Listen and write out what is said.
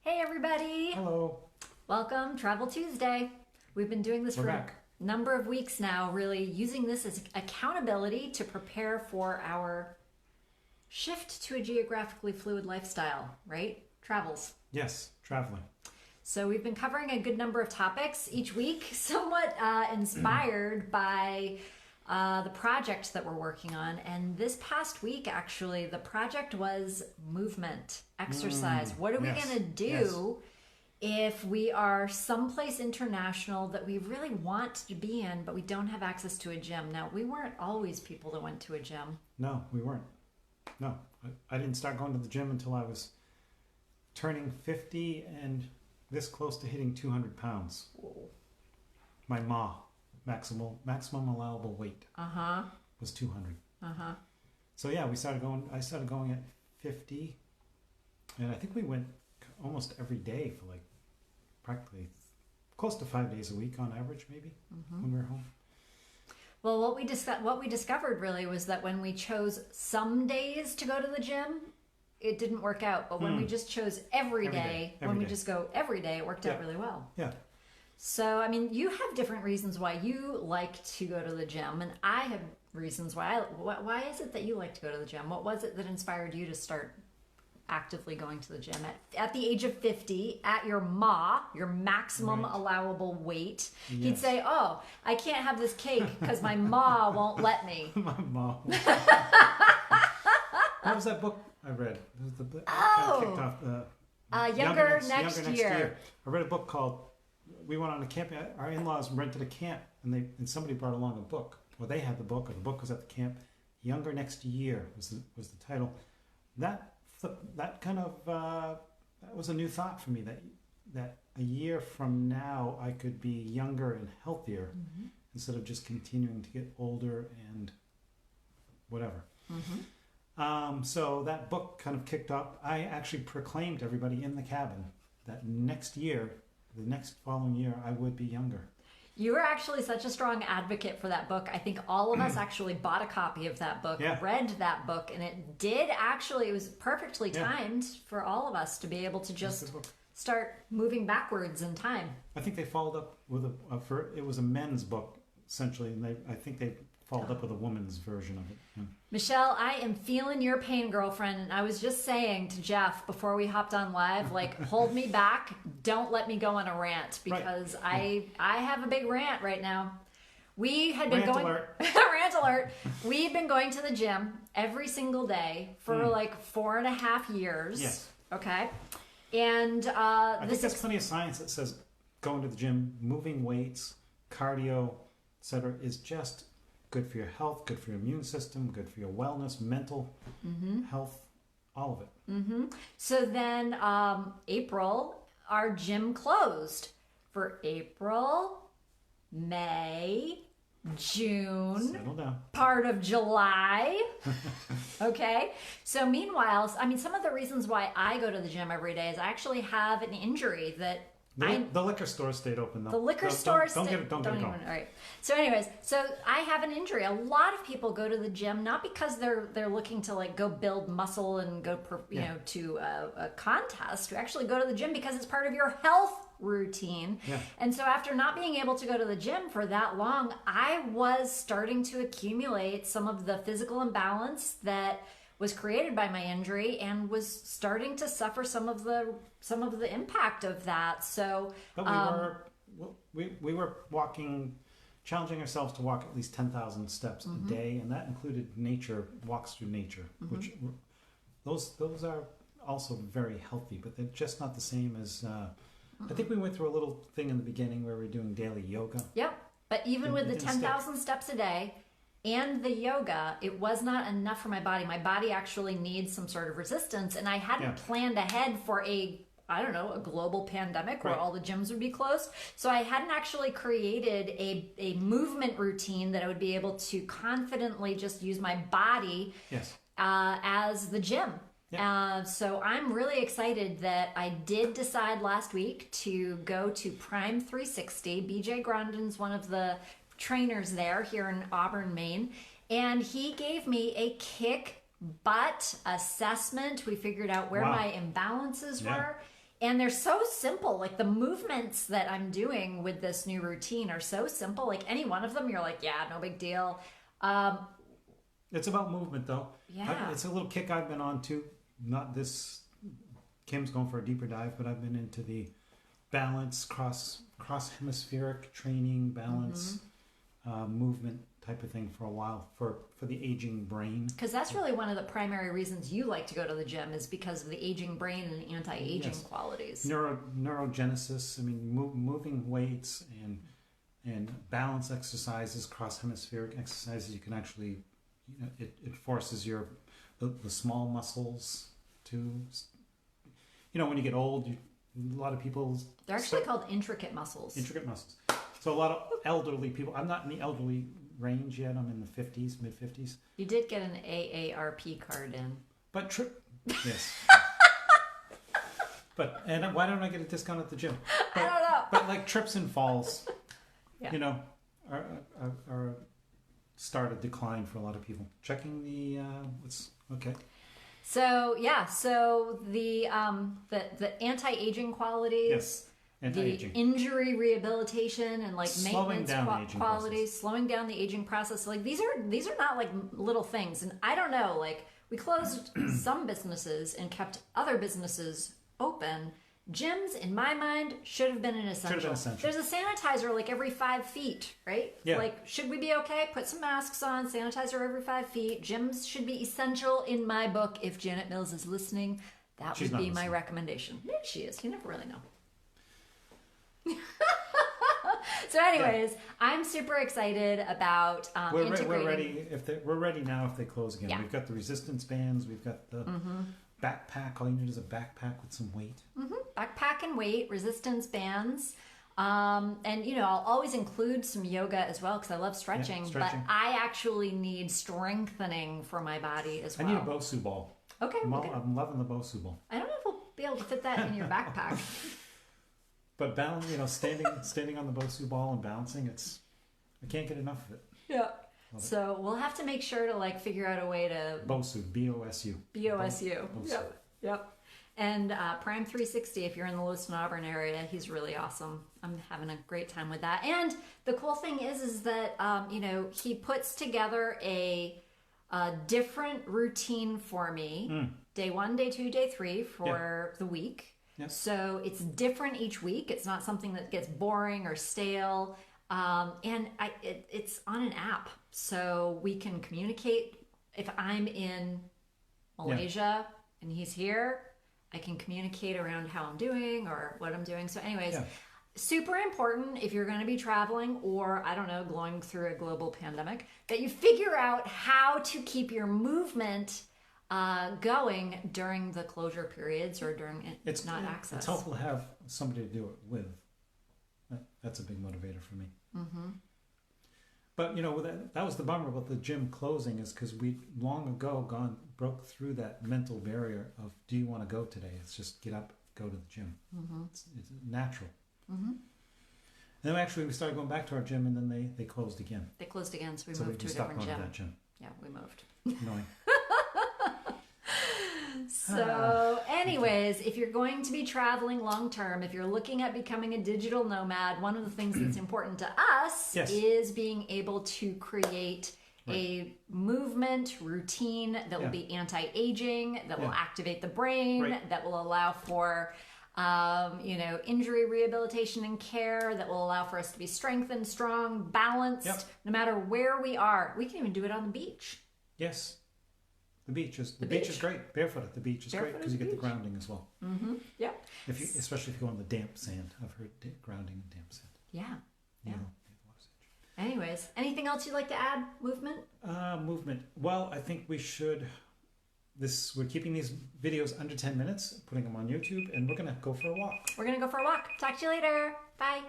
Hey everybody! Hello. Welcome, Travel Tuesday. We've been doing this We're for back. a number of weeks now, really using this as accountability to prepare for our shift to a geographically fluid lifestyle, right? Travels. Yes, traveling. So we've been covering a good number of topics each week, somewhat inspired by the project that we're working on. And this past week, actually, the project was movement, exercise. What are we yes, going to do if we are someplace international that we really want to be in, but we don't have access to a gym? Now, we weren't always people that went to a gym. No, we weren't. No, I didn't start going to the gym until I was turning 50 and this close to hitting 200 pounds. Whoa. My maximum allowable weight was 200. So yeah, I started going at 50, and I think we went almost every day for like practically close to 5 days a week on average, maybe, when we were home. Well, what we discovered really was that when we chose some days to go to the gym, it didn't work out. But when we just chose every day, we just go every day, it worked out really well. Yeah. So, I mean, you have different reasons why you like to go to the gym, and I have reasons why. Why is it that you like to go to the gym? What was it that inspired you to start actively going to the gym at the age of 50, at your maximum allowable weight? Yes. You'd say, "Oh, I can't have this cake because my ma won't let me." My mom. What was that book I read? It was the book Oh! kicked off. Younger next year. I read a book called. We went on a camp. Our in-laws rented a camp, and somebody brought along a book. Well, they had the book, or the book was at the camp. Younger Next Year was the title. That kind of that was a new thought for me. That a year from now I could be younger and healthier instead of just continuing to get older and whatever. So that book kind of kicked up. I actually proclaimed to everybody in the cabin that next year, the next following year, I would be younger. You were actually such a strong advocate for that book. I think all of us actually bought a copy of that book, read that book, and it was perfectly timed for all of us to be able to just start moving backwards in time. I think they followed up with it was a men's book, essentially, and I think they followed up with a woman's version of it. Yeah. Michelle, I am feeling your pain, girlfriend. And I was just saying to Jeff before we hopped on live, like, hold me back. Don't let me go on a rant because I have a big rant right now. We had been going rant alert. We've been going to the gym every single day for like 4.5 years. Yes. Okay. And I think there's plenty of science that says going to the gym, moving weights, cardio, etc., is just good for your health, good for your immune system, good for your wellness, mental health, all of it. So then April, our gym closed for April, May, June, Settle down. part of July. Okay. So meanwhile, I mean, some of the reasons why I go to the gym every day is I actually have an injury that The liquor store stayed open though. The liquor store don't get it going. All right. So anyways, so I have an injury. A lot of people go to the gym not because they're looking to like go build muscle and go to a contest. We actually go to the gym because it's part of your health routine. Yeah. And so after not being able to go to the gym for that long, I was starting to accumulate some of the physical imbalance that was created by my injury and was starting to suffer some of the impact of that. So, but we were walking, challenging ourselves to walk at least 10,000 steps a day, and that included walks through nature, which those are also very healthy, but they're just not the same as. I think we went through a little thing in the beginning where we were doing daily yoga. Yep, but even with the 10,000 steps a day and the yoga, it was not enough for my body. My body actually needs some sort of resistance, and I hadn't planned ahead for a global pandemic where all the gyms would be closed. So I hadn't actually created a movement routine that I would be able to confidently just use my body as the gym. Yeah. So I'm really excited that I did decide last week to go to Prime 360. BJ Grondin's one of the trainers there here in Auburn, Maine, and he gave me a kick butt assessment. We figured out where my imbalances were, And they're so simple. Like the movements that I'm doing with this new routine are so simple. Like any one of them, you're like, yeah, no big deal. It's about movement, though. Yeah. It's a little kick I've been on, too. Not this... Kim's going for a deeper dive, but I've been into the balance, cross-hemispheric training, balance, movement type of thing for a while for the aging brain. Because that's really one of the primary reasons you like to go to the gym is because of the aging brain and anti-aging qualities. Neurogenesis, I mean, moving weights and balance exercises, cross-hemispheric exercises, you can actually, it forces the small muscles to, when you get old, a lot of people... They're actually called intricate muscles. Intricate muscles. So a lot of elderly people, I'm not in the elderly range yet, I'm in the 50s, mid-50s. You did get an AARP card in. But yes. And why don't I get a discount at the gym? I don't know. But like trips and falls, Yeah. are start a decline for a lot of people. Checking the okay. So the anti-aging qualities, Yes, anti-aging, the injury rehabilitation, and like slowing maintenance down the aging qualities, process. slowing down the aging process. Like these are not like little things. And I don't know, like we closed some businesses and kept other businesses open. Gyms, in my mind, should have been an essential. There's a sanitizer like every 5 feet, right? Yeah. Like, should we be okay? Put some masks on, sanitizer every 5 feet. Gyms should be essential in my book. If Janet Mills is listening, that would be my recommendation. Maybe she is. You never really know. So anyways, I'm super excited about integrating. We're ready now if they close again. Yeah. We've got the resistance bands. We've got the backpack. All you need is a backpack with some weight. Backpack and weight, resistance bands. And, I'll always include some yoga as well because I love stretching, but I actually need strengthening for my body as well. I need a Bosu ball. Okay. I'm loving the Bosu ball. I don't know if we'll be able to fit that in your backpack. But standing on the Bosu ball and bouncing, I can't get enough of it. Yeah. So we'll have to make sure to figure out a way to... Bosu, B-O-S-U. B-O-S-U. Bosu. Yep. And Prime 360, if you're in the Lewiston Auburn area, he's really awesome. I'm having a great time with that. And the cool thing is that, he puts together a different routine for me. Day 1, day 2, day 3 for the week. Yep. So it's different each week. It's not something that gets boring or stale. And it's on an app. So we can communicate. If I'm in Malaysia and he's here, I can communicate around how I'm doing or what I'm doing. So anyways, super important if you're going to be traveling or, I don't know, going through a global pandemic, that you figure out how to keep your movement going during the closure periods or during not access. It's helpful to have somebody to do it with. That's a big motivator for me. But that was the bummer about the gym closing, is because we long ago broke through that mental barrier of, do you want to go today? It's just get up, go to the gym. It's natural. And then actually we started going back to our gym, and then they closed again. They closed again, so we moved to a different gym. That gym. Yeah, we moved. Annoying. So anyways, if you're going to be traveling long term, if you're looking at becoming a digital nomad, one of the things that's important to us is being able to create a movement routine that will be anti-aging, that will activate the brain, that will allow for injury rehabilitation and care, that will allow for us to be strengthened, strong, balanced, no matter where we are. We can even do it on the beach. Yes. The beach is great. Barefoot at the beach is great because you get the grounding as well. Yeah. Especially if you go on the damp sand. I've heard grounding in damp sand. Yeah. Anyways, anything else you'd like to add? Movement? Movement. Well, I think we should. We're keeping these videos under 10 minutes, putting them on YouTube, and we're gonna go for a walk. Talk to you later. Bye.